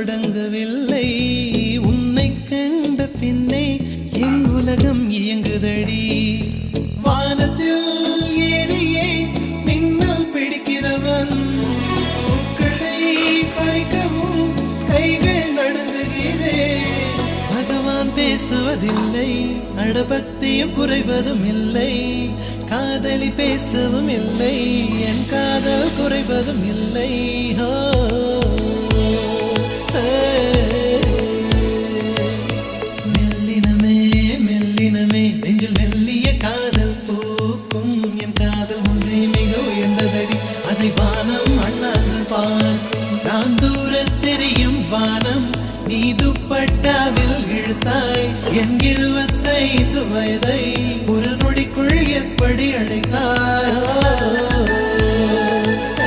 தொடங்கவில்லை உன்னை கண்ட பின்னே என் உலகம் இயங்குதடி வானத்தில் ஏறியே மின்னல் பிடிக்கிறவன் பூக்களை பறிக்கவும் கைகள் நடுங்குகிறேன் பகவான் பேசுவதில்லை அடபக்தியும் குறைவதும் இல்லை காதலி பேசவும் இல்லை என் காதல் குறைவதும் இல்லை மெல்லினமே மெல்லினமே நெஞ்சில் மெல்லிய காதல் பூக்கும் என் காதல் ஒன்றே மிக உயர்ந்ததடி அதை வானம் அண்ணாந்து பார்க்கும் நான் தூர தெரியும் வானம் நீ துப்பட்டாவில் இழுத்தாய் என் 25 வயதை ஒரு நொடிக்குள் எப்படி அடைத்தாய்